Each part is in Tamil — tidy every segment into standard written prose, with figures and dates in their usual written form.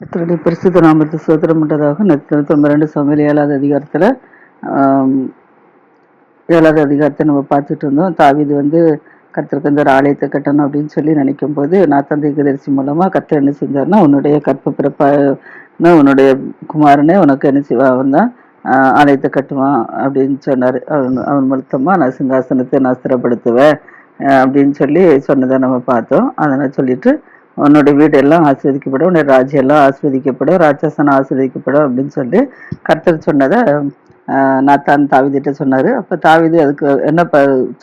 கர்த்தருடைய பரிசுத்த நாமத்து ஸ்தோத்திரம் உண்டதாக. 92 சமையல் 7வது அதிகாரத்தில் 7வது அதிகாரத்தை நம்ம பார்த்துட்டு இருந்தோம். தாவீது கர்த்தருக்கு ஒரு ஆலயத்தை கட்டணும் அப்படின்னு சொல்லி நினைக்கும் போது நாத்தான் தீர்க்கதரிசி மூலமாக கர்த்தர் என்ன செஞ்சார்னா, உன்னுடைய கற்ப பிறப்பான உன்னுடைய குமாரனே உனக்கு என்ன செய்வா, அவன் தான் ஆலயத்தை கட்டுவான் அப்படின்னு சொன்னார். அவன் மூலத்தமாக நான் சிங்காசனத்தை நான் ஸ்திரப்படுத்துவேன் அப்படின்னு சொல்லி சொன்னதை நம்ம பார்த்தோம். அதனை சொல்லிட்டு உன்னோட வீடு எல்லாம் ஆஸ்வதிக்கப்படும், உன்னோட ராஜ்யம் எல்லாம் ஆஸ்வதிக்கப்படும், ராட்சசனம் ஆஸ்வதிக்கப்படும் அப்படின்னு சொல்லி கர்த்தர் சொன்னதை நாத்தான் தாவீதுகிட்ட சொன்னாரு. அப்ப தாவீது அதுக்கு என்ன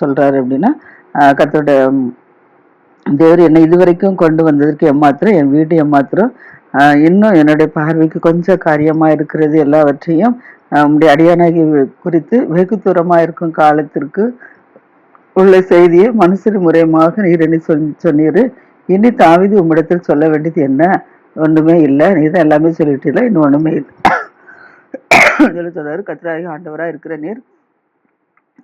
சொல்றாரு அப்படின்னா, கர்த்தருடைய தேவர் என்னை இதுவரைக்கும் கொண்டு வந்ததற்கு எம்மாத்திரம், என் வீடு எம்மாத்திரம், இன்னும் என்னுடைய பார்வைக்கு கொஞ்சம் காரியமா இருக்கிறது எல்லாவற்றையும் உம்முடைய அடியானாகி குறித்து வெகு தூரமா இருக்கும் காலத்திற்கு உள்ள செய்தியை மனுஷர் முறையமாக நீர் என்ன சொன்னீரு. இனி தாவீது உம்மிடத்தில் சொல்ல வேண்டியது என்ன? ஒண்ணுமே இல்லை, நீ தான் எல்லாமே சொல்லிட்டீல, இன்னும் ஒண்ணுமே இல்லை சொல்லி சொன்னாரு. கர்த்தராகிய ஆண்டவராக இருக்கிற நீர்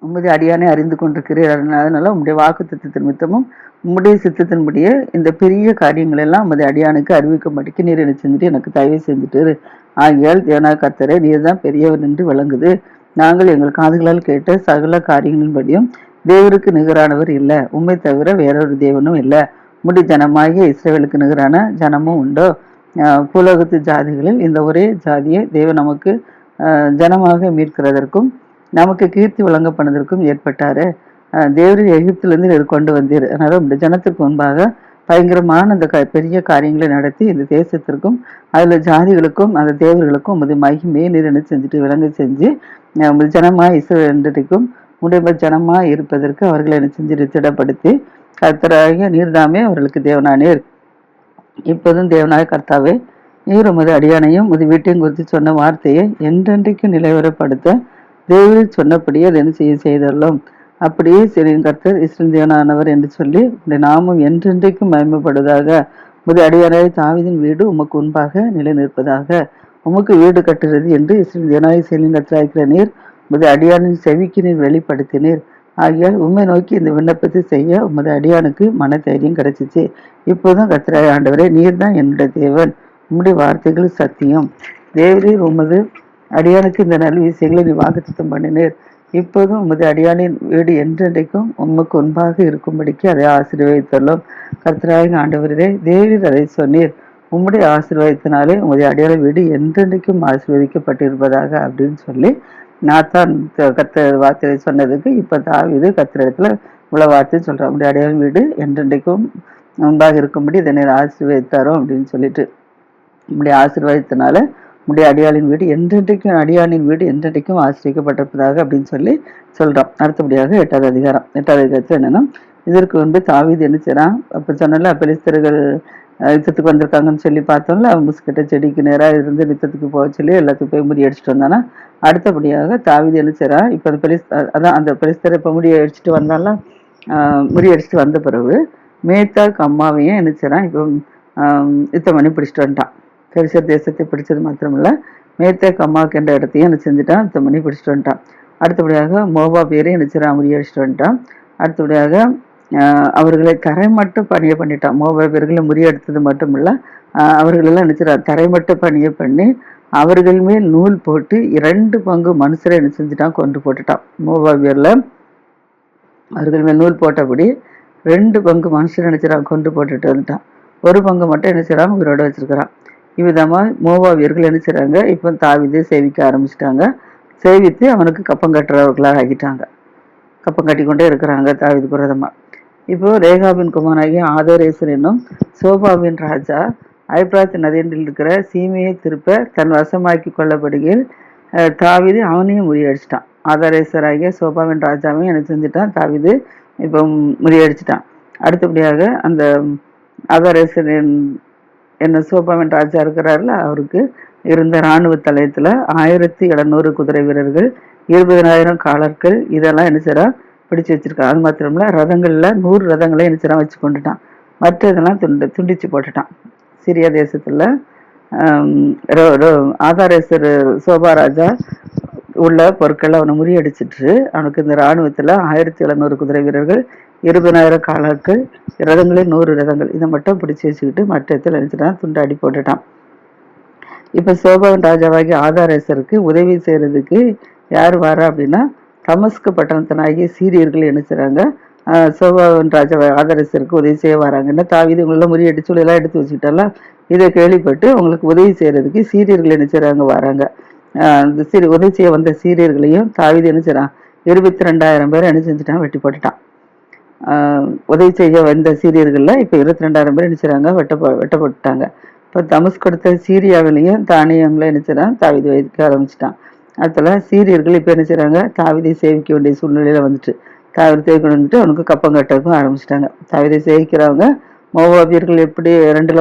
உம்முடைய அடியானை அறிந்து கொண்டிருக்கிறீர். அதனால உம்முடைய வாக்கு திட்டத்தின் நிமித்தமும் உம்முடைய சித்தத்தின்படியே இந்த பெரிய காரியங்கள் எல்லாம் உம்முடைய அடியானுக்கு அறிவிக்கும்படிக்கு நீர் என்ன செஞ்சுட்டு எனக்கு தயவு செஞ்சுட்டு, ஆகியால் தேவனா கர்த்தரே நீர் தான் பெரியவர் என்று விளங்குது. நாங்கள் எங்கள் காதுகளால் கேட்ட சகல காரியங்களின்படியும் தேவருக்கு நிகரானவர் இல்லை, உண்மை தவிர வேறொரு தேவனும் இல்லை. முடி ஜனமாகிய இஸ்ரவேலுக்கு நிகரான ஜனமும் உண்டோ? பூலோகத்து ஜாதிகளில் இந்த ஒரே ஜாதியை தேவன் நமக்கு ஜனமாக மீட்கிறதற்கும் நமக்கு கீர்த்தி வழங்க பண்ணதற்கும் ஏற்பட்டாரு. தேவரின் எகிப்திலிருந்து கொண்டு வந்தீர். அதனால இந்த ஜனத்திற்கு முன்பாக பயங்கரமான இந்த பெரிய காரியங்களை நடத்தி இந்த தேசத்திற்கும் அதுல ஜாதிகளுக்கும் அந்த தேவர்களுக்கும் உமது மகிமையை நீர் என்ன செஞ்சுட்டு விளங்க செஞ்சு உமது ஜனமா இஸ்ரவேலருக்கும் உடைய ஜனமா இருப்பதற்கு அவர்களை என்ன செஞ்சு திடப்படுத்தி கர்த்தராகிய நீர்தாமே அவர்களுக்கு தேவனானீர். இப்போதும் தேவனாய கர்த்தாவே, நீர் உமது அடியானையும் உமது வீட்டையும் குறித்து சொன்ன வார்த்தையை என்றென்றைக்கும் நிலைவரப்படுத்த தேவரில் சொன்னபடியே அது என்ன செய்தரலும். அப்படியே சிறியின் கர்த்தர் இஸ்ரவேல் தேவனானவர் என்று சொல்லி உடைய நாமம் என்றென்றைக்கும் மகிமைப்படுவதாக. உமது அடியானாய தாவீதின் வீடு உமக்கு முன்பாக நிலை நிற்பதாக. உமக்கு வீடு கட்டுறது என்று இஸ்ரவேல் தேவனாய சிறியின் கர்த்தராகிற நீர் உமது அடியானின் செவிக்கு நீர் வெளிப்படுத்தினீர். ஆகியால் உண்மை நோக்கி இந்த விண்ணப்பத்தை செய்ய உமது அடியானுக்கு மன தைரியம் கிடைச்சிச்சு. இப்போதும் கர்த்தராகிய ஆண்டவரே, நீர் தான் என்னுடைய தேவன், உம்முடைய வார்த்தைகள் சத்தியம். தேவரீர் உமது அடியானுக்கு இந்த நல்ல விஷயங்களை நீ வாக்குத்தத்தம் பண்ணினீர். இப்போதும் உமது அடியானின் வீடு என்றென்றைக்கும் உமக்கு முன்பாக இருக்கும்படிக்கு அதை ஆசீர்வதித்தள்ளும். கர்த்தராகிய ஆண்டவரே, தேவரீர் அதை சொன்னீர். உம்முடைய ஆசீர்வாதத்தினாலே உமது அடியாள வீடு என்றென்றைக்கும் ஆசீர்வதிக்கப்பட்டிருப்பதாக அப்படின்னு சொல்லி நாத்தான் கர்த்தர் வார்த்தையை சொன்னதுக்கு இப்ப தாவீது கர்த்தர் இடத்துல இவ்வளவு வார்த்தை சொல்றான். உடைய அடியாள வீடு என்றென்றைக்கும் முன்பாக இருக்கும்படி இதனை ஆசீர்வதித்தாரோ அப்படின்னு சொல்லிட்டு, உம்முடைய ஆசீர்வாதத்தினால உடைய அடியாளின் வீடு என்றென்றைக்கும் அடியானின் வீடு என்றென்றைக்கும் ஆசிரியக்கப்பட்டிருப்பதாக அப்படின்னு சொல்லி சொல்றான். அடுத்தபடியாக 8வது அதிகாரம். 8வது அதிகாரத்தில் என்னன்னா, இதற்கு முன்பு தாவீது என்ன செய்றான், அப்ப சொன்னால பெலிஸ்தர்கள் யுத்தத்துக்கு வந்திருக்காங்கன்னு சொல்லி பார்த்தோம்ல, முஸ்கிட்ட செடிக்கு நேராக இருந்து யுத்தத்துக்கு போக சொல்லி எல்லாத்துக்கும் போய் முடி அடிச்சுட்டு வந்தானா. அடுத்தபடியாக தாவீது என்ன செய்றான், இப்போ அந்த பெலிஸ்தரை இப்போ முடி அடிச்சுட்டு வந்தாலும் முடி அடிச்சுட்டு வந்த பிறகு மேத்தாக்கு அம்மாவையும் என்ன செய்றான், இப்போ யுத்தம் பண்ணி பிடிச்சிட்டு வந்துட்டான். பெலிஸ்தர் தேசத்தை பிடிச்சது மாத்திரமில்ல, மேத்தாக்கு அம்மாவுக்கு என்ற இடத்தையும் என்ன செஞ்சுட்டான், யுத்தம் பண்ணி பிடிச்சிட்டு வந்துட்டான். அடுத்தபடியாக மோவாபியரையும் என்ன செய்றான், முடி அடிச்சுட்டு வந்துட்டான். அடுத்தபடியாக அவர்களை தரைமட்ட பணியை பண்ணிட்டான். மோவாபியர்களை முறியடித்தது மட்டும் இல்ல, அவர்களெல்லாம் நினைச்சிடார் தரைமட்ட பணியை பண்ணி அவர்கள் மேல் நூல் போட்டு 2 பங்கு மனுஷரை என்ன செஞ்சுட்டான், கொண்டு போட்டுட்டான். மோவாபியர்ல அவர்கள் மேல் நூல் போட்டபடி 2 பங்கு மனுஷரை நினைச்சிடான் கொண்டு போட்டுட்டு வந்துட்டான். 1 பங்கு மட்டும் என்ன செய்றான், உயிரோட வச்சிருக்கிறான். இவ்விதமா மோவாபியர்கள் என்ன செய்றாங்க, இப்போ தாவீதை சேவிக்க ஆரம்பிச்சிட்டாங்க. சேவித்து அவனுக்கு கப்பம் கட்டுறவர்களாக ஆகிட்டாங்க. கப்பம் கட்டி கொண்டே இருக்கிறாங்க தாவீதுக்கு விரோதமா. இப்போ ரேகாபின் குமாரனாகிய ஆதரேசர் என்னும் சோபாவின் ராஜா ஐப்ராத் நதியில் இருக்கிற சீமையை திருப்ப தன் வசமாக்கி கொள்ளப்படுகையில் தாவீது அவனையும் முறியடிச்சிட்டான். ஆதரேசராகிய சோபாவின் ராஜாவையும் என்ன செஞ்சுட்டான், தாவீது இப்போ முறியடிச்சிட்டான். அடுத்தபடியாக அந்த ஆதரேசர் என்ன சோபாவின் ராஜா இருக்கிறார்ல, அவருக்கு இருந்த இராணுவ தலையத்துல 1700 குதிரை வீரர்கள், 20,000 காலர்கள், இதெல்லாம் என்ன செய்றா பிடிச்சு வச்சிருக்கான். அது மாத்திரமில்ல, ரதங்கள்ல 100 ரதங்களை என்ன செய்றான் வச்சு கொண்டுட்டான். மற்ற இதெல்லாம் துண்டிச்சு போட்டுட்டான். சிரியா தேசத்துல ஆதாரேசர் சோபா ராஜா உள்ள பொருட்கள் அவனை முறியடிச்சிட்டு அவனுக்கு இந்த இராணுவத்துல 1700 குதிரை வீரர்கள், 20,000 காலாட்கள், ரதங்களே 100 ரதங்கள், இதை மட்டும் பிடிச்சி வச்சுக்கிட்டு மற்ற இடத்துல நினைச்சிட்டான், துண்டாடி போட்டுட்டான். இப்ப சோபாவின் ராஜாவாகிய ஆதாரேசருக்கு உதவி செய்யறதுக்கு யார் வரா அப்படின்னா தமஸ்கு பட்டணத்தினாகிய சீரியர்கள் என்ன செய்றாங்க, சோபாவின் ராஜா ஆதாரேசருக்கு உதவி செய்ய வராங்கன்னா தாவீது இவங்கள முறியடிச்சு எல்லாம் எடுத்து வச்சுக்கிட்டால. இதை கேள்விப்பட்டு உங்களுக்கு உதவி செய்யறதுக்கு சீரியர்கள் என்ன செய்றாங்க வராங்க. அந்த உதவி செய்ய வந்த சீரியர்களையும் தாவீது என்ன செய்றான், 22,000 பேரை என்ன செஞ்சுட்டான், வெட்டி போட்டுட்டான். உதவி செய்ய வந்த சீரியர்கள்ல இப்ப 22,000 பேர் என்ன செய்றாங்க, வெட்டப்பட்டுட்டாங்க. இப்ப தமஸ்கு அடுத்த சீரியாவிலையும் தானியங்களை என்ன செய்றான், தாவீது வைக்க ஆரம்பிச்சுட்டான். அதுல சீரியர்கள் இப்ப என்ன செய்றாங்க, தாவீதை சேவிக்க வேண்டிய சூழ்நிலையில வந்துட்டு தாவீதை சேவிக்க வந்துட்டு அவனுக்கு கப்பம் கட்டவும் ஆரம்பிச்சிட்டாங்க. தாவீதை சேவிக்கிறவங்க மோவாபியர்கள் எப்படி ரெண்டு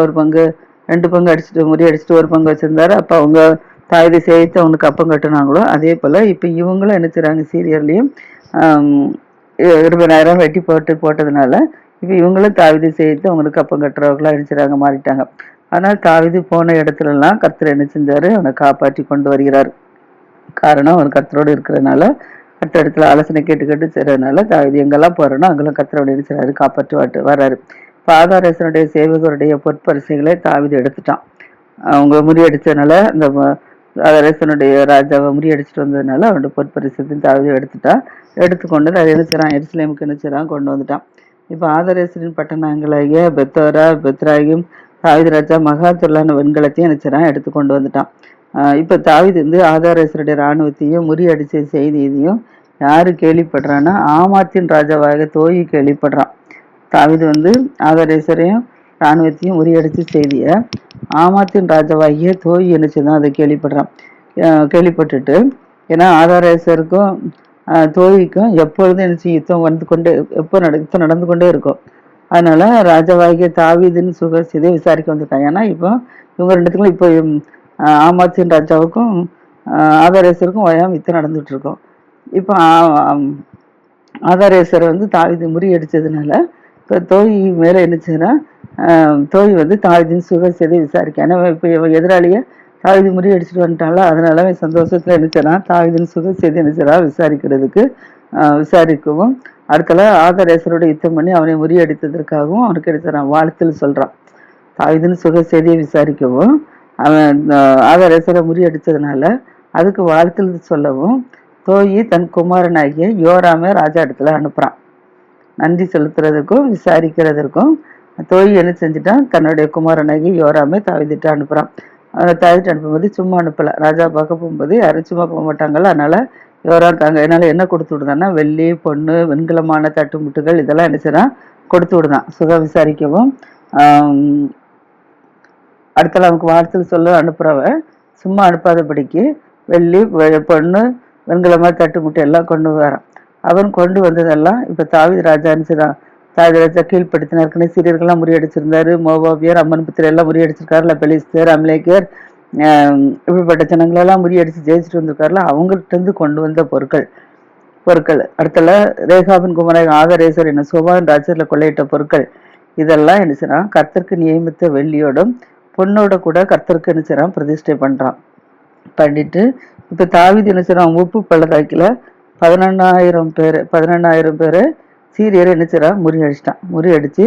பங்கு அடிச்சுட்டு முறியடிச்சுட்டு ஒரு பங்கு வச்சிருந்தாரு. அப்ப அவங்க தாவீதை சேவித்து அவனுக்கு கப்பம் கட்டுனாங்களோ அதே போல இப்ப இவங்களும் என்ன செய்றாங்க, சீரியர்லயும் 20,000 வெட்டி போட்டதுனால இப்ப இவங்களும் தாவீதை சேவித்து அவங்களுக்கு கப்பம் கட்டுறவங்களா என்ன செய்றாங்க, மாறிட்டாங்க. ஆனால் தாவீது போன இடத்துல எல்லாம் கர்த்தர் என்ன செஞ்சாரு, அவனை காப்பாற்றி கொண்டு வருகிறார். காரணம் அவன் கர்த்தரோடு இருக்கிறதுனால, கர்த்தர் இடத்துல ஆலோசனை கேட்டு செய்யறதுனால தாவீது எங்கெல்லாம் போறானோ அங்கெல்லாம் கர்த்தரோட என்ன செய்றாரு, காப்பாற்றி வர்றாரு. ஆதாரேசனுடைய சேவகருடைய பொற்பரிசைகளை தாவீது எடுத்துட்டான். அவங்க முறியடிச்சதுனால இந்த ஆதாரேசனுடைய ராஜாவை முறியடிச்சிட்டு வந்ததுனால அவனுடைய பொற்பரிசத்தையும் தாவீது எடுத்துட்டான். எடுத்துக்கொண்டு அதை என்ன செய்றான், எருசலேமுக்கு என்ன செய்றான், கொண்டு வந்துட்டான். இப்ப ஆதாரேசரின் பட்டணங்களாகிய பெத்தோரா, பெத்ராகிம், தாவீது ராஜா மகாத்துல்லான வெண்கலத்தையும் என்ன செய்றான், எடுத்து கொண்டு வந்துட்டான். இப்ப தாவீது வந்து ஆதாரேசருடைய இராணுவத்தையும் முறியடிச்ச செய்தியையும் யாரு கேள்விப்படுறான்னா, ஆமாத்தின் ராஜாவாக தோயி கேள்விப்படுறான். தாவீது வந்து ஆதாரேசரையும் இராணுவத்தையும் முறியடிச்ச செய்திய ஆமாத்தின் ராஜாவாகிய தோயி என்ன செய்தான், அதை கேள்விப்படுறான். கேள்விப்பட்டுட்டு, ஏன்னா ஆதாரேசருக்கும் தோயிக்கும் எப்பொழுதும் என்ன செய்யும், யுத்தம் நடந்து கொண்டே இருக்கும். அதனால ராஜாவாகிய தாவீதின் சுகசிதை விசாரிக்க வந்துட்டான். ஏன்னா இப்போ இவங்க ரெண்டுத்துக்கும் இப்போ ஆமாத்தின் ராஜாவுக்கும் ஆதாரேசருக்கும் ஓயாம யுத்தம் நடந்துட்டு இருக்கும். இப்போ ஆதாரேசரை வந்து தாவீது முறியடிச்சதுனால இப்போ தோய் மேல என்ன செய்யறா, தோய் வந்து தாவீதின் சுகசிதை விசாரிக்க. ஏன்னா இப்போ எதிராளிய தாவீது முறியடிச்சுட்டு வந்துட்டாங்களா, அதனால சந்தோஷத்துல என்ன செய்யறான், தாவீதின் சுகசிதை என்ன செய்யறா விசாரிக்கவும் அடுத்தல ஆதாரேசரோட யுத்தம் பண்ணி அவனை முறியடித்ததற்காகவும் அவனுக்கு என்ன செய்யறான், வாழ்த்தில் சொல்றான். தாவீதின் சுக செய்தியை விசாரிக்கவும் அவன் ஆதாரேசரை முறியடிச்சதுனால அதுக்கு வாழ்த்தில் சொல்லவும் தோயி தன் குமாரனாகிய யோராமை ராஜா இடத்துல அனுப்புறான். நன்றி செலுத்துறதுக்கும் விசாரிக்கிறதற்கும் தோயி என்ன செஞ்சுட்டான், தன்னுடைய குமாரனாகிய யோராமை தாவீதிட்ட அனுப்புறான். தாவீதிட்ட அனுப்பும்போது சும்மா அனுப்பல. ராஜா பார்க்க போகும்போது யாரும் சும்மா போக மாட்டாங்கல்ல, அதனால யோராம் என்னால என்ன கொடுத்து விடுதான்னா, வெள்ளி பொண்ணு வெண்கலமான தட்டுமுட்டுகள் இதெல்லாம் என்ன செய்யறான், கொடுத்து விடுதான். சுகம் விசாரிக்கவும் அடுத்தல அவனுக்கு வாழ்த்தில் சொல்ல அனுப்புறவ சும்மா அனுப்பாதபடிக்கு வெள்ளி பொண்ணு வெண்கலமா தட்டு முட்டை எல்லாம் கொண்டு வரான். அவன் கொண்டு வந்ததெல்லாம் இப்ப தாவீது ராஜா அனுப்பிச்சுதான். தாவீது ராஜா கீழ்படுத்தினாருக்குன்னு சீரியர்கள்லாம் முறியடிச்சிருந்தாரு. மோவாபியர், அம்மன் புத்திர எல்லாம் முறியடிச்சிருக்காருல, பெலிஸ்தர், அமலேக்கர், இப்படிப்பட்ட ஜனங்களெல்லாம் முறியடிச்சு ஜெயிச்சுட்டு வந்திருக்காருல, அவங்கள்ட்ட இருந்து கொண்டு வந்த பொருட்கள் அடுத்தல ரேகாபின் குமரன் ஆதாரேசர் என்ன சோபாவின் ராஜ்யத்துல கொள்ளையிட்ட பொருட்கள் இதெல்லாம் என்ன செய்யறான், கர்த்தருக்கு நியமித்த வெள்ளியோடும் பொண்ணோட கூட கர்த்தருக்கு என்ன செய்யறான், பிரதிஷ்டை பண்ணிட்டு இப்ப தாவீது என்ன செய்யறான், உப்பு பள்ளத்தாக்கில 11,000 பேரை சீரியரை என்ன செய்யறான், முறியடிச்சு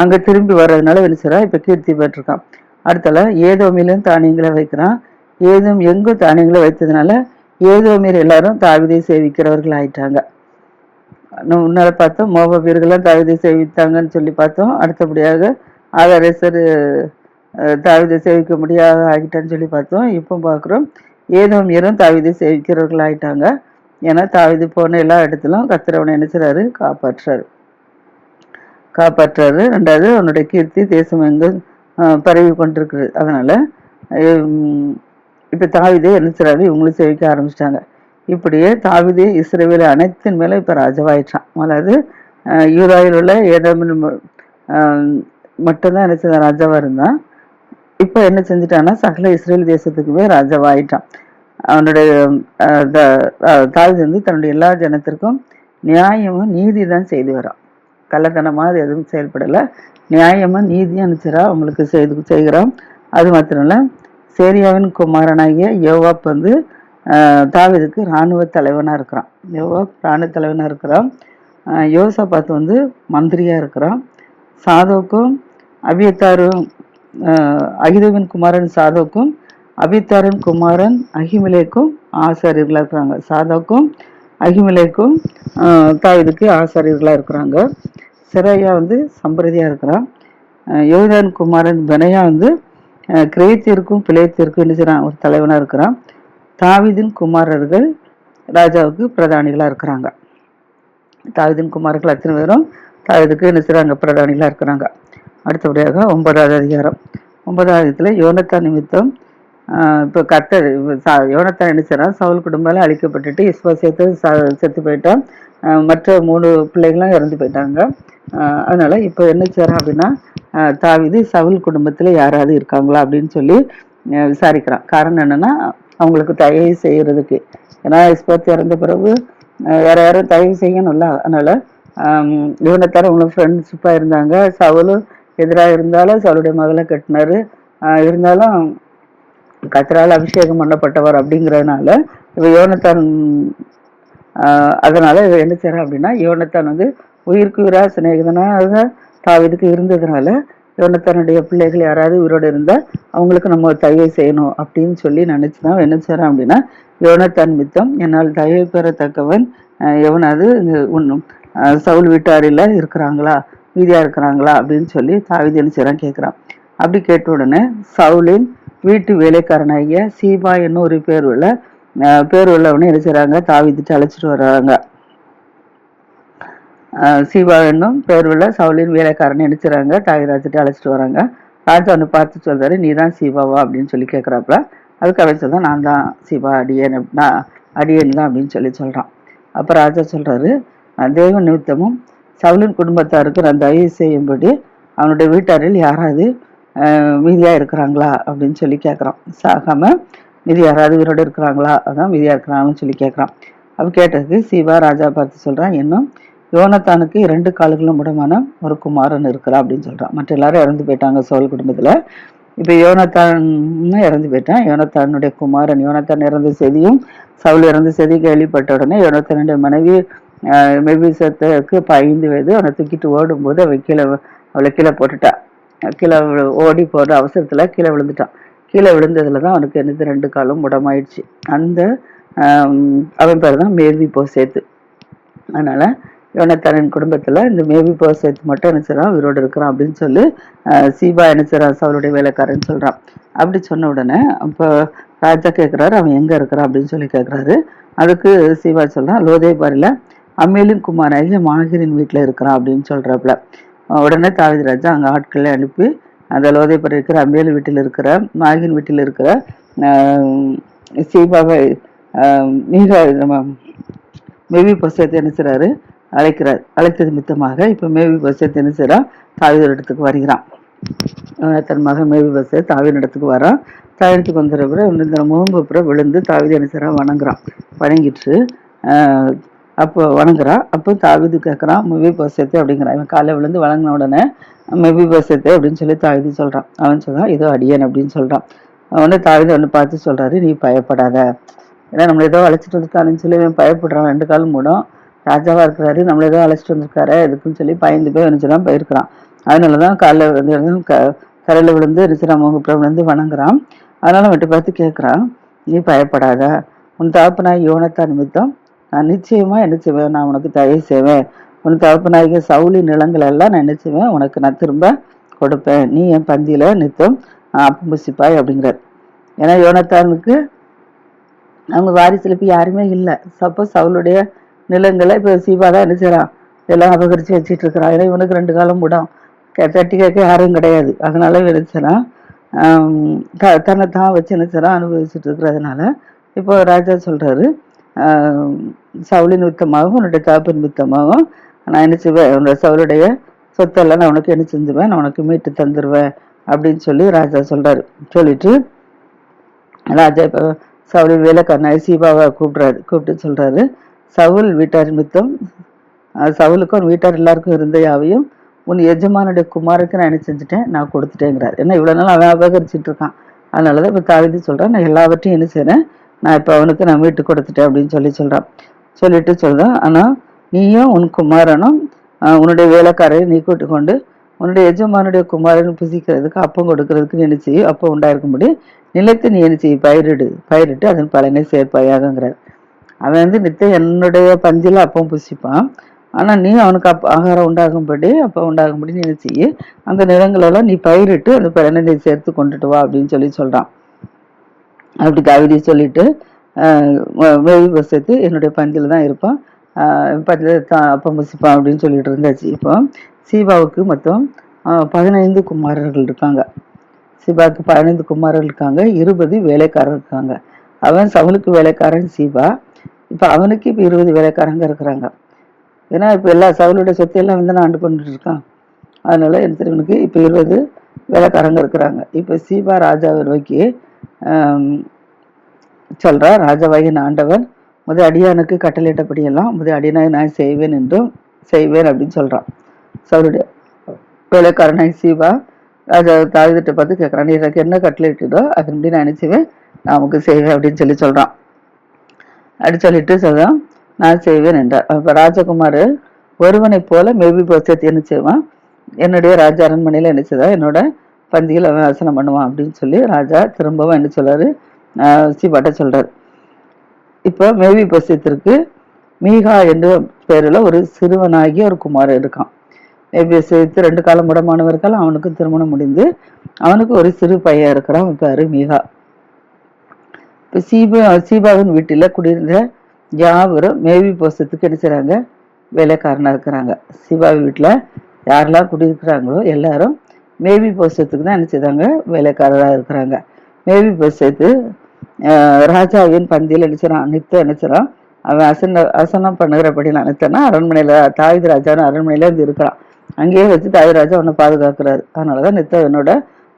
அங்க திரும்பி வர்றதுனால என்ன செய்யறான், இப்ப கீர்த்தி பெற்றிருக்கான். அடுத்தல ஏதோமிலும் தானியங்களை வைக்கிறான். எங்கும் தானியங்களை வைத்ததுனால ஏதோமீர் எல்லாரும் தாவீதை சேவிக்கிறவர்கள் ஆயிட்டாங்க. முன்னால பார்த்தோம் மோவாபியர்கள்லாம் தாவீதை சேவித்தாங்கன்னு சொல்லி பார்த்தோம். அடுத்தபடியாக ஆதாரேசர் தாவீதை சேவிக்க முடியாத ஆகிட்டான்னு சொல்லி பார்த்தோம். இப்போ பார்க்குறோம் ஏதோமியரும் தாவீதை சேவிக்கிறவர்கள் ஆயிட்டாங்க. ஏன்னா தாவீது போன எல்லா இடத்திலும் கர்த்தர் அவனை என்ன செய்றாரு, காப்பாற்றாரு. ரெண்டாவது அவனுடைய கீர்த்தி தேசம் எங்கும் பரவி கொண்டிருக்குது. அதனால இப்ப தாவீதே என்ன செய்றாரு, இவங்களும் சேவிக்க ஆரம்பிச்சிட்டாங்க. இப்படியே தாவீதே இஸ்ரவேல் அனைத்தின் மேல இப்ப ராஜாவாயிட்டான். அதாவது யூதாவில் உள்ள ஏதோமின் மட்டும்தான் என்ன செய்ய ராஜாவா இருந்தான். இப்ப என்ன செஞ்சுட்டான்னா சகல இஸ்ரேல் தேசத்துக்குமே ராஜாவாயிட்டான். அவனுடைய தாவீது வந்து தன்னுடைய எல்லா ஜனத்திற்கும் நியாயமும் நீதி தான் செய்து வரான். கள்ளத்தனமா அது எதுவும் செயல்படல. நியாயமும் நீதியும் அனுப்பிச்சிடா அவங்களுக்கு செய்கிறான். அது மாத்திரம் இல்ல, சேரியாவின் குமாரனாகிய யோவாப் வந்து தாவீதுக்கு இராணுவ தலைவனா இருக்கிறான். யோவாப் இராணுவ தலைவனா இருக்கிறான். யோசாபாத் வந்து மந்திரியா இருக்கிறான். சாதோக்கும் அபியத்தாரும் அகிதோவின் குமாரன் சாதோக்கும் அபித்தாரின் குமாரன் அகிமிலேக்கும் ஆசாரியர்களாக இருக்கிறாங்க. சாதோக்கும் அகிமிலேக்கும் தாவீதுக்கு ஆசாரியர்களாக இருக்கிறாங்க. செராயா வந்து சம்பிரதியாக இருக்கிறான். யோதான் குமாரன் பெனையா வந்து கிரேத்தியருக்கும் பிளேத்தியருக்கும் என்ன செய்றான், ஒரு தலைவனாக இருக்கிறான். தாவீதின் குமாரர்கள் ராஜாவுக்கு பிரதானிகளாக இருக்கிறாங்க. தாவீதின் குமாரர்கள் அத்தனை பேரும் தாவீதுக்கு என்ன செய்றாங்க, பிரதானிகளாக இருக்கிறாங்க. அடுத்தபடியாக 9வது அதிகாரம். 9வது அதிகாரத்தில் யோனத்தான் நிமித்தம் இப்போ யோனத்தான் என்ன செய்றான், சவுல் குடும்பம் அழிக்கப்பட்டுட்டு இஸ்போசேத்து செத்து போயிட்டான். மற்ற 3 பிள்ளைகளும் இறந்து போயிட்டாங்க. அதனால இப்போ என்ன செய்றான் அப்படின்னா, தாவீது சவுல் குடும்பத்தில் யாராவது இருக்காங்களா அப்படின்னு சொல்லி விசாரிக்கிறான். காரணம் என்னன்னா, அவங்களுக்கு தயவு செய்யறதுக்கு. ஏன்னா இஸ்போத் இறந்த பிறகு வேற யாரும் தயவு செய்யணும்ல. அதனால யோனத்தான் அவங்களுக்கு ஃப்ரெண்ட்ஷிப்பாக இருந்தாங்க. சவுலும் எதிராக இருந்தாலும் சவுளுடைய மகளை கட்டினாரு. இருந்தாலும் கர்த்தரால் அபிஷேகம் பண்ணப்பட்டவர் அப்படிங்கிறதுனால இப்போ யோனத்தான் அதனால என்ன செய்யறான் அப்படின்னா, யோனத்தான் வந்து உயிருக்கு உயிரா சிநேகிதனாக தாவீதுக்கு இருந்ததுனால யோனத்தானுடைய பிள்ளைகள் யாராவது உயிரோடு இருந்தா அவங்களுக்கு நம்ம தயவு செய்யணும் அப்படின்னு சொல்லி நினைச்சுதான் என்ன செய்யறான் அப்படின்னா, யோனத்தான் மித்தம் என்னால் தயவு பெறத்தக்கவன் எவனாவது ஒன்றும் சவுல் வீட்டாரில் இருக்கிறாங்களா, மீதியா இருக்கிறாங்களா அப்படின்னு சொல்லி தாவீது என்ன செய்யறான் கேட்கிறான். அப்படி கேட்ட உடனே சவுலின் வீட்டு வேலைக்காரனாகிய சீபா என்னும் ஒரு பேர் உள்ளவனு என்ன செய்றாங்க, தாவீதுட்டு அழைச்சிட்டு வர்றாங்க. சீபா என்னும் பேர் உள்ள சவுலின் வேலைக்காரனை நினைச்சுறாங்க, தாவீதுட்டு அழைச்சிட்டு வராங்க. ராஜா அவனை பார்த்து சொல்றாரு, நீ தான் சீபாவா அப்படின்னு சொல்லி கேட்குறாப்புல. அதுக்கு அவன் சொல்றான், நான் தான் சீபா, அடியேன் தான் அப்படின்னு சொல்லி சொல்றான். அப்ப ராஜா சொல்றாரு, தேவன் நிமித்தமும் சவுலின் குடும்பத்தாருக்கு நான் தயவு செய்யும்படி அவனுடைய வீட்டாரில் யாராவது மீதியா இருக்கிறாங்களா அப்படின்னு சொல்லி கேட்குறான். சாகாம மீதி யாராவது உயிரோடு இருக்கிறாங்களா, அதான் மீதியா இருக்கிறாங்கன்னு சொல்லி கேட்குறான். அப்ப கேட்டதுக்கு சீபா ராஜா பார்த்து சொல்றான், இன்னும் யோனத்தானுக்கு 2 கால்களும் முடமான ஒரு குமாரன் இருக்கிறான் அப்படின்னு சொல்றான். மற்ற எல்லாரும் இறந்து போயிட்டாங்க சவுல் குடும்பத்துல. இப்ப யோனத்தான் இறந்து போயிட்டான். யோனத்தானுடைய குமாரன் யோனத்தான் இறந்த செய்தியும் சவுல் இறந்த செய்தி கேள்விப்பட்ட உடனே யோனத்தானுடைய மனைவி மெபிசத்துக்கு 5 வயது. அவனை தூக்கிட்டு ஓடும்போது அவளை கீழே போட்டுட்டா. கீழே ஓடி போற அவசரத்துல கீழே விழுந்துட்டான். கீழே விழுந்ததுலதான் அவனுக்கு என்னது 2 காலும் முடமாயிடுச்சு. அந்த அவன் பேர் தான் மேவிபோசேத்து. அதனால யோனத்தானின் குடும்பத்துல இந்த மேவிபோசேத்து மட்டும் என்ன செய்றான், உயிரோடு இருக்கிறான் அப்படின்னு சொல்லி சீபா என்ன செய்றான், சவுளுடைய வேலைக்காரன்னு சொல்றான். அப்படி சொன்ன உடனே இப்போ ராஜா கேட்கிறாரு, அவன் எங்க இருக்கிறான் அப்படின்னு சொல்லி கேட்கிறாரு. அதுக்கு சீபா சொல்றான், லோதேபாரில அம்மேலின் குமாராகிய மாகிரின் வீட்டுல இருக்கிறான் அப்படின்னு சொல்றாப்புல. உடனே தாவீது ராஜா அங்க ஆட்களை அனுப்பி அந்த லோதேபாரி இருக்கிற அம்மேலு வீட்டில் இருக்கிற மாகின் வீட்டில் இருக்கிற சீபாவை மேவிபோசேத்தை என்ன செய்றாரு, அழைக்கிறார். அழைத்தது மித்தமாக இப்ப மேவிபோசேத் என்ன செய்றான், தாவீது இடத்துக்கு வருகிறான். தன் மகன் மேவிபோசேத் தாவீது இடத்துக்கு வரான். தாவீதுக்கு வந்துடுற இந்த முகம்புற விழுந்து தாவீது என்ன செய்றான், வணங்குறான். வணங்கிட்டு அப்போ வணங்குறான். அப்போ தாவீது கேட்குறான், மேவிபோசேத்து அப்படிங்கிறான். இவன் காலை விழுந்து வணங்கின உடனே மேவிபோசேத்து அப்படின்னு சொல்லி தாவீது சொல்றான். அவன் சொல்றான், இதோ அடியேன் அப்படின்னு சொல்றான். உடனே தாவீது அவனை பார்த்து சொல்றாரு, நீ பயப்படாத, ஏன்னா நம்மள ஏதோ அழைச்சிட்டு வந்திருக்காருன்னு சொல்லி அவன் பயப்படுறான். 2 காலும் மூடும், ராஜாவா இருக்கிறாரு, நம்மள ஏதோ அழைச்சிட்டு வந்திருக்காரு இதுக்குன்னு சொல்லி பயந்து போய் நினைச்சுதான் போயிருக்கிறான். அதனாலதான் காலைல தரையில விழுந்து ரிசிராம விழுந்து வணங்குறான். அதனால மட்டும் பார்த்து கேட்கிறான், நீ பயப்படாத, உன் தகப்பனாய் யோனத்தான் நிமித்தம் நான் நிச்சயமா என்ன செய்வேன், நான் உனக்கு தயவு செய்வேன். உன் தகப்பனாகிய சவுலின் நிலங்கள் எல்லாம் நான் என்ன செய்வேன், உனக்கு நான் திரும்ப கொடுப்பேன். நீ என் பந்தியில நித்தம் அப்பம் புசிப்பாய் அப்படிங்கிறார். ஏன்னா யோனத்தானுக்கு அவங்க வாரிசுல இப்ப யாருமே இல்லை. சப்போஸ் சவுளுடைய நிலங்களை இப்ப சீபா தான் என்ன செய்யறான், எல்லாம் அபகரிச்சு வச்சுட்டு இருக்கிறான். ஏன்னா இவனுக்கு 2 காலம் விடும், தட்டி கேட்க யாரும் கிடையாது. அதனால நினைச்சான் தன்னை தான் வச்சு நினைச்சான் அனுபவிச்சுட்டு இருக்கிறதுனால இப்போ ராஜா சொல்றாரு, சவுளின் மித்தமாகவும் உன்னுடைய தகப்பன் மித்தமாகவும் நான் என்ன செய்வேன், உன்னோட சவுளுடைய சொத்தெல்லாம் நான் உனக்கு என்ன செஞ்சுவேன், நான் உனக்கு மீட்டு தந்துடுவேன் அப்படின்னு சொல்லி ராஜா சொல்றாரு. சொல்லிட்டு ராஜா இப்போ சவுலின் வேலைக்காரனாய் சீபாவை கூப்பிட்டு சொல்றாரு, சவுல் வீட்டார் மித்தம் சவுலுக்கும் அவன் வீட்டார் எல்லாருக்கும் இருந்த யாவையும் உன் எஜமானுடைய குமாருக்கு நான் என்ன செஞ்சுட்டேன், நான் கொடுத்துட்டேங்கிறார். ஏன்னா இவ்வளவு நாள் அவன் அபகரிச்சுட்டு இருக்கான். அதனாலதான் இப்ப தாவீது சொல்றான், நான் எல்லாவற்றையும் என்ன செய்றேன், நான் இப்ப அவனுக்கு நான் மீட்டு கொடுத்துட்டேன் அப்படின்னு சொல்றான். சொல்லிட்டு சொல்றான், ஆனா நீயும் உன் குமாரனும் உன்னுடைய வேலைக்காரரை நீ கூட்டு கொண்டு உன்னுடைய எஜமானுடைய குமாரன் புசிக்கிறதுக்கு அப்பம் கொடுக்கறதுக்கு நீ என்ன செய்யும், அப்பம் உண்டாயிருக்கும்படி நிலத்தை நீ என்ன செய்யும், பயிரிட்டு அதன் பலனை சேர்ப்பாயாகங்கிறார். அவன் வந்து நித்தம் என்னுடைய பந்தியில் அப்பம் புசிப்பான். ஆனா நீ அவனுக்கு ஆகாரம் உண்டாகும்படி அப்பம் உண்டாகும்படி நீ என்ன செய்ய, அந்த நிலங்களெல்லாம் நீ பயிரிட்டு அந்த பலனை நீ சேர்த்து கொண்டுட்டு வா அப்படின்னு சொல்றான். அப்படி தாவீது சொல்லிட்டு மேவி பசத்து என்னுடைய பந்தியில் தான் இருப்பான், பந்தியில் தான் அப்பம் புசிப்பான் அப்படின்னு சொல்லிட்டு இருந்தாச்சு. இப்போ சீபாவுக்கு மொத்தம் 15 குமாரர்கள் இருக்காங்க. சீபாவுக்கு 15 குமாரர்கள் இருக்காங்க, 20 வேலைக்காரர் இருக்காங்க. அவன் சவுலுக்கு வேலைக்காரன் சீபா. இப்போ அவனுக்கு இப்போ 20 வேலைக்காரங்க இருக்கிறாங்க. ஏன்னா இப்போ எல்லா சவுளுடைய சொத்தையெல்லாம் வந்து நான் ஆண்டு கொண்டுட்டு இருக்கான். அதனால என் திருவனுக்கு இப்போ 20 வேலைக்காரங்க இருக்கிறாங்க. இப்போ சீபா ராஜாவை நோக்கி சொல்றா, ராஜாவாகிய ஆண்டவன் முதல் அடியானுக்கு கட்டளையிட்டபடியெல்லாம் முதல் அடியானாய் நான் செய்வேன் என்றும் செய்வேன் அப்படின்னு சொல்றான். சவுளுடைய வேலைக்காரனாய் சீபா ராஜா தாவீதுட்ட பார்த்து கேட்கறான், நீ எனக்கு என்ன கட்டளையிட்டதோ அதன்படி நான் நினைச்சுவேன், நான் நமக்கு செய்வேன் அப்படின்னு சொல்றான். அப்படி சொல்லிட்டு சொல்றான், நான் செய்வேன் என்றார். அப்ப ராஜகுமார் ஒருவனை போல மேபி பசத்து என்ன செய்வான், என்னுடைய ராஜா அரண்மனையில என்ன செய்தா என்னோட பந்தியில் அவன் ஆசனம் பண்ணுவான் அப்படின்னு சொல்லி ராஜா திரும்பவும் என்ன சொல்றாரு, சீபாட்ட சொல்றாரு. இப்போ மேவி பசத்திற்கு மீகா என்ற பேருல ஒரு சிறுவனாகிய ஒரு குமாரன் இருக்கான். மேபி பசத்து 2 காலம் முடமானவர்கள், அவனுக்கு திருமணம் முடிந்து அவனுக்கு ஒரு சிறு பையன் இருக்கிறான், அவன் பேரு மீகா. இப்போ சீபாவின் வீட்டில குடியிருந்த யாவரும் மேவி போசத்துக்கு என்ன செய்றாங்க, வேலைக்காரனா இருக்கிறாங்க. சீபாவி வீட்டுல யாரெல்லாம் குடியிருக்கிறாங்களோ எல்லாரும் மேவி போசத்துக்கு தான் என்ன செய்தாங்க, வேலைக்காரராக இருக்கிறாங்க. மேவி போசத்து ராஜாவின் பந்தியில் என்ன செய்றான், என்ன செய்றான், அவன் அசனம் பண்ணுகிறபடிலாம் நித்தனா அரண்மனையில தாவீது ராஜாவின் அரண்மனையில இருந்து இருக்கிறான். அங்கேயே வச்சு தாவீது ராஜா அவனை பாதுகாக்கிறாரு. அதனாலதான் நித்தம் என்னோட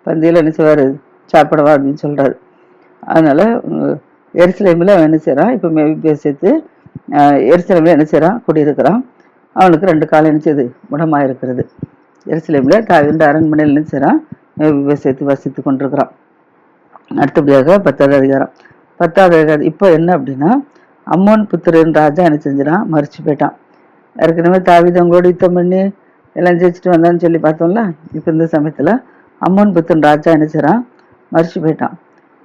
பந்தியில் என்ன செய்வாரு, சாப்பிடவா அப்படின்னு சொல்றாரு. அதனால எருசலேமில் அவன் என்ன செய்யறான், இப்போ மேவி பேசிட்டு எருசலேமில் என்ன செய்யறான், குடியிருக்கிறான். அவனுக்கு 2 காலம் என்ன செய்யுது, முடமாக இருக்கிறது. எருசலேமில் தாவீது அரண்மனையில் என்ன செய்யறான், மேவி பேசிட்டு வசித்து கொண்டிருக்கிறான். அடுத்தபடியாக 10வது அதிகாரம். 10வது அதிகாரம் இப்போ என்ன அப்படின்னா, அம்மோன் புத்திரன் ராஜா என்ன செஞ்சிடான், மறிச்சு போயிட்டான். ஏற்கனவே தாவீது அவங்களோட யுத்தம் பண்ணி எல்லாம் ஜெயிச்சுட்டு வந்தான்னு சொல்லி பார்த்தோம்ல. இப்போ இந்த சமயத்தில் அம்மோன் புத்திரன் ராஜா என்ன செய்யறான், மறிச்சு போயிட்டான்.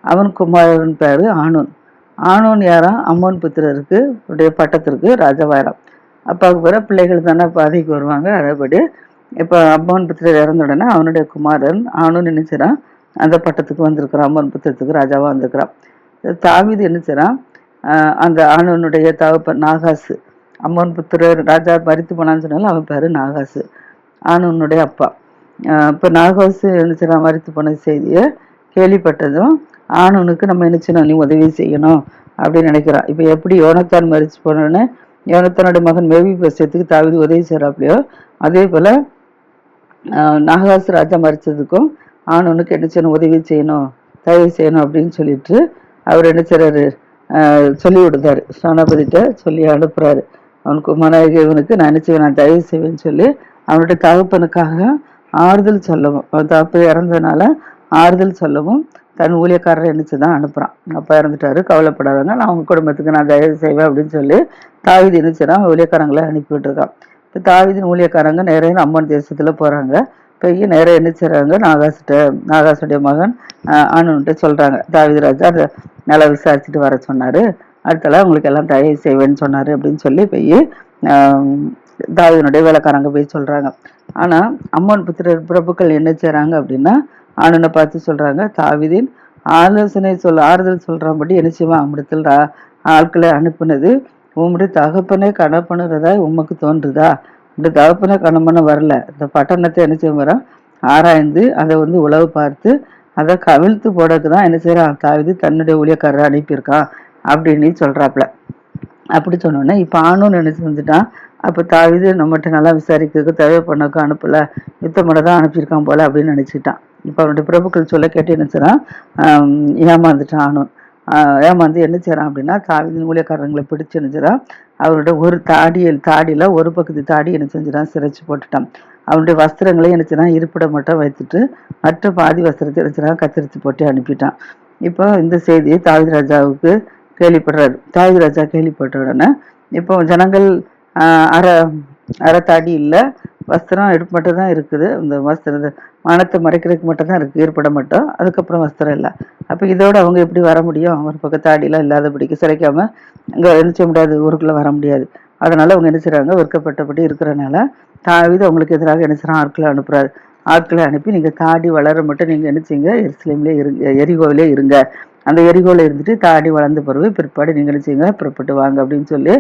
அவன் குமாரன் பேரு ஆனூன். ஆனூன் யாரா, அம்மோன் புத்திரருக்கு உடைய பட்டத்திற்கு ராஜாவாயிரம். அப்பாவுக்கு பிற பிள்ளைகள் தானே பாதைக்கு வருவாங்க. அதேபடி இப்போ அம்மோன் புத்திரர் இறந்த உடனே அவனுடைய குமாரன் ஆனூன் என்ன செய்றான், அந்த பட்டத்துக்கு வந்திருக்கிறான், அம்மோன் புத்திரத்துக்கு ராஜாவா வந்திருக்கிறான். தாவீது என்ன செய்றான், அந்த ஆனூனுடைய தகப்பன் நாகாசு, அம்மோன் புத்திரர் ராஜா மரித்து போனான்னு சொன்னாலும் அவன் பேரு நாகாசு, ஆனூனுடைய அப்பா. இப்போ நாகாசு என்ன செய்றான், மரித்து போன செய்தியை கேள்விப்பட்டதும் ஆனூனுக்கு நம்ம என்ன செய்யணும், நீ உதவி செய்யணும் அப்படின்னு நினைக்கிறான். இப்போ எப்படி யோனத்தான் மரிச்சு போனோன்னு யோனத்தானுடைய மகன் மேவி பசத்துக்கு தாவீது உதவி செய்யறாப்லையோ, அதே போல நாகாசு ராஜா மரிச்சதுக்கும் ஆனூனுக்கு என்ன செய்யணும், உதவி செய்யணும், தயவு செய்யணும் அப்படின்னு சொல்லிட்டு அவர் என்ன செய்றாரு, சொல்லி விடுறாரு, ஸ்தானாபதிட்ட சொல்லி அனுப்புறாரு. அவனுக்கு மனைவிக்கு நான் என்ன செய்வேன், நான் தயவு செய்வேன்னு சொல்லி அவனுடைய தகப்பனுக்காக ஆறுதல் சொல்லவும், அவன் தகப்பன் இறந்ததுனால ஆறுதல் சொல்லவும் தன் ஊழியக்காரரை என்னச்சுதான் அனுப்புறான். அப்பா இறந்துட்டாரு, கவலைப்படாதாங்க, நான் அவங்க குடும்பத்துக்கு நான் தயவு செய்வேன் அப்படின்னு சொல்லி தாவீது என்னச்சுதான் ஊழியக்காரங்களை அனுப்பிவிட்டு இருக்கான். இப்போ தாவீதின் ஊழியக்காரங்க நிறைய அம்மன் தேசத்துல போறாங்க. போய் நிறைய என்ன செய்றாங்க, நாகாசுடைய மகன் ஆனூன்ட்டு சொல்றாங்க, தாவீது ராஜா அதை நல்லா விசாரிச்சுட்டு வர சொன்னாரு, அடுத்தால உங்களுக்கு எல்லாம் தயவு செய்வேன்னு சொன்னாரு அப்படின்னு சொல்லி போய் தாவீதினுடைய வேலைக்காரங்க போய் சொல்றாங்க. ஆனா அம்மன் புத்திரர் பிரபுக்கள் என்ன செய்றாங்க அப்படின்னா, ஆனூனை பார்த்து சொல்றாங்க, தாவீதின் ஆறுதல் சொல்றான்படி என்ன செய்வான், அம்மிடத்தில் ஆட்களை அனுப்புனது உம்முடைய தகப்பனை கணம் பண்ணுறதா உமக்கு தோன்றுதா, இந்த தகப்பனை கணம் பண்ண வரல, இந்த பட்டணத்தை என்ன செய்ய வரான், ஆராய்ந்து அதை வந்து உளவு பார்த்து அதை கவிழ்த்து போடக்குதான் என்ன செய்யறான், தாவீது தன்னுடைய ஊழியக்காரரை அனுப்பியிருக்கான் அப்படின்னு சொல்றாப்ல. அப்படி சொன்னோன்னே இப்போ ஆனூன் என்ன செஞ்சுட்டான், அப்போ தாவீது நம்மகிட்ட நல்லா விசாரிக்கிறதுக்கு தேவை பண்ணக்கும் அனுப்பல, யுத்தம் பண்ண தான் அனுப்பியிருக்கான் போல அப்படின்னு நினைச்சிட்டான். இப்போ அவனுடைய பிரபுக்கள் சொல்ல கேட்டு என்ன செய்றான், ஏமாந்துட்டான் ஆனூன். ஏமாந்து என்ன செய்றான் அப்படின்னா, தாவீதின் ஊழியக்காரங்களை பிடிச்சு என்ன செய்றான், அவரோட ஒரு தாடியில ஒரு பக்கத்து தாடி என்ன செஞ்சிடான், சிரைச்சு போட்டுட்டான். அவனுடைய வஸ்திரங்களை என்ன செய்றான், இருப்பிட மட்டும் வைத்துட்டு மற்ற பாதி வஸ்திரத்தை என்ன செய்றான், கத்தரித்து போட்டு அனுப்பிட்டான். இப்போ இந்த செய்தியை தாவீது ராஜாவுக்கு கேள்விப்படுறாரு. தாவீது ராஜா கேள்விப்பட்ட உடனே இப்போ ஜனங்கள் அறத்தாடி இல்ல. வஸ்திரம் எடுப்பு மட்டும் தான் இருக்குது. இந்த வஸ்திரத்த மானத்தை மறைக்கிறதுக்கு மட்டும் தான் இருக்கு. ஏற்பட மட்டும். அதுக்கப்புறம் வஸ்திரம் இல்ல. அப்ப இதோட அவங்க எப்படி வர முடியும்? ஒரு பக்கம் தாடிலாம் இல்லாதபடிக்கு சிலைக்காம அங்க என்ன செய்ய முடியாது, ஊருக்குள்ள வர முடியாது. அதனால அவங்க என்ன செய்றாங்க, வெட்கப்பட்டபடி இருக்கிறனால தாவீது அவங்களுக்கு எதிராக என்ன செய்றான், ஆட்களை அனுப்புறாரு. ஆட்களை அனுப்பி நீங்க தாடி வளர மட்டும் நீங்க என்ன செய்யுங்க, எருசலேம்லயே இருங்க, எரிகோவிலே இருங்க. அந்த எரிகோல இருந்துட்டு தாடி வளர்ந்த பிறகு பிற்பாடு நீங்க என்ன செய்யுங்க, புறப்பட்டு வாங்க அப்படின்னு சொல்லி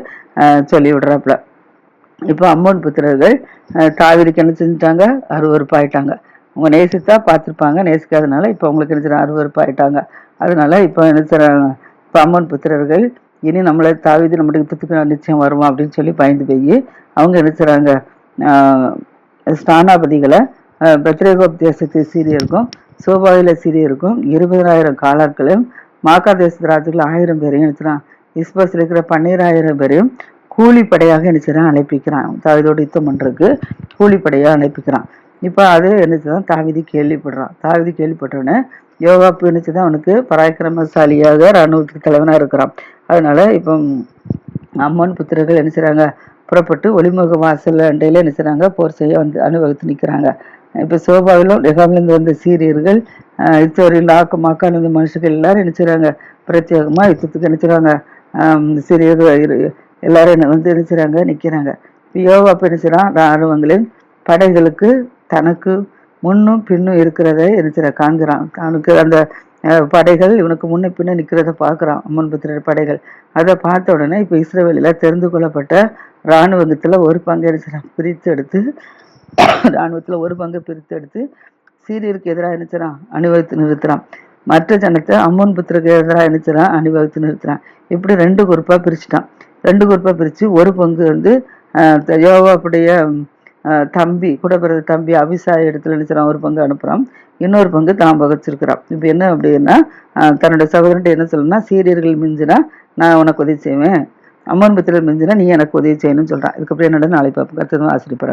சொல்லி விடுறாப்புல. இப்போ அம்மோன் புத்திரர்கள் தாவீதுக்கு என்ன செஞ்சுட்டாங்க, அருவருப்பாயிட்டாங்க. அவங்க நேசித்தா பார்த்துருப்பாங்க, நேசிக்காதனால இப்போ அவங்களுக்கு என்ன செய்றாங்க, அருவருப்பாயிட்டாங்க. அதனால இப்போ என்ன செய்றாங்க, இப்போ அம்மோன் புத்திரர்கள் இனி நம்மளை தாவீது நம்முடைய யுத்தத்துக்கு நிச்சயம் வருவான் அப்படின்னு சொல்லி பயந்து போய் அவங்க என்ன செய்றாங்க, ஸ்தானாபதிகளை பெத்ரேகோப் தேசத்து சீரியருக்கும் சோபாவில சீரியருக்கும் 20,000 காலாட்களையும் மாக்கா தேசத்து ராஜுகள் 1000 பேரையும் நினைச்சான். இஸ்போஸ்ல இருக்கிற 12,000 பேரையும் கூலிப்படையாக நினைச்சான் அழைப்பிக்கிறான். தாவீதோடு யுத்தம் பண்றதுக்கு கூலிப்படையாக அழைப்பிக்கிறான். இப்போ அது என்னச்சுதான் தாவீது கேள்விப்படுறான். தாவீது கேள்விப்பட்டவனே யோவாப்பு என்னச்சுதான் அவனுக்கு பராக்கிரமசாலியாக இராணுவத்துக்கு தலைவனா இருக்கிறான். அதனால இப்போ அம்மோன் புத்திரர்கள் என்ன செய்றாங்க, புறப்பட்டு ஒளிமுக வாசல் அண்டையில என்ன செய்றாங்க, போர் செய்ய வந்து அணிவகுத்து நிற்கிறாங்க. இப்போ சோபாவிலும் ரெகாவிலிருந்து வந்த சீரியர்கள் இத்தோரில் மாக்கால் இருந்த மனுஷர்கள் எல்லாரும் என்ன செய்றாங்க, பிரத்யேகமா யுத்தத்துக்கு என்ன செய்றாங்க, சீரியர்கள் எல்லாரும் வந்து என்ன செய்றாங்க, நிற்கிறாங்க. யோவாப்பு என்ன செய்றான், இராணுவங்களின் படைகளுக்கு தனக்கு முன்னும் பின்னும் இருக்கிறத என்ன செய்ற காண்கிறான். அவனுக்கு அந்த படைகள் இவனுக்கு முன்ன பின்ன நிற்கிறத பார்க்குறான், அம்மோன் புத்திரர் படைகள். அதை பார்த்த உடனே இப்போ இஸ்ரவேலில் தெரிந்து கொள்ளப்பட்ட இராணுவத்தில் ஒரு பங்கு என்ன செய்றான், பிரித்து எடுத்து இராணுவத்தில் ஒரு பங்கு பிரித்து எடுத்து சீரியருக்கு எதிராக என்ன செய்றான், அணிவகுத்து நிறுத்துறான். மற்ற ஜனத்தை அம்மோன் புத்திரருக்கு எதிராக என்ன செய்றான், அணிவகுத்து நிறுத்துறான். இப்படி 2 குரூப்பா பிரிச்சுட்டான். 2 குரூப்பா பிரிச்சு ஒரு பங்கு வந்து யோவாப்புடைய தம்பி கூட பிறந்த தம்பி அபிசாய் இடத்துல என்ன செய்றான், ஒரு பங்கு அனுப்புறான். இன்னொரு பங்கு தான் வகிச்சிருக்கிறான். இப்போ என்ன அப்படின்னா, தன்னோட சகோதரன்ட்டு என்ன சொல்லணும்னா, சீரியர்கள் மிஞ்சினா நான் உனக்கு உதவி செய்வேன், அம்மோன் புத்திரர் மிஞ்சினா நீ எனக்கு உதவி செய்யணும்னு சொல்றான். இதுக்கப்புறம் என்னோட நாளை பார்ப்போம். கர்த்தர் ஆசீர்வதிப்பாராக.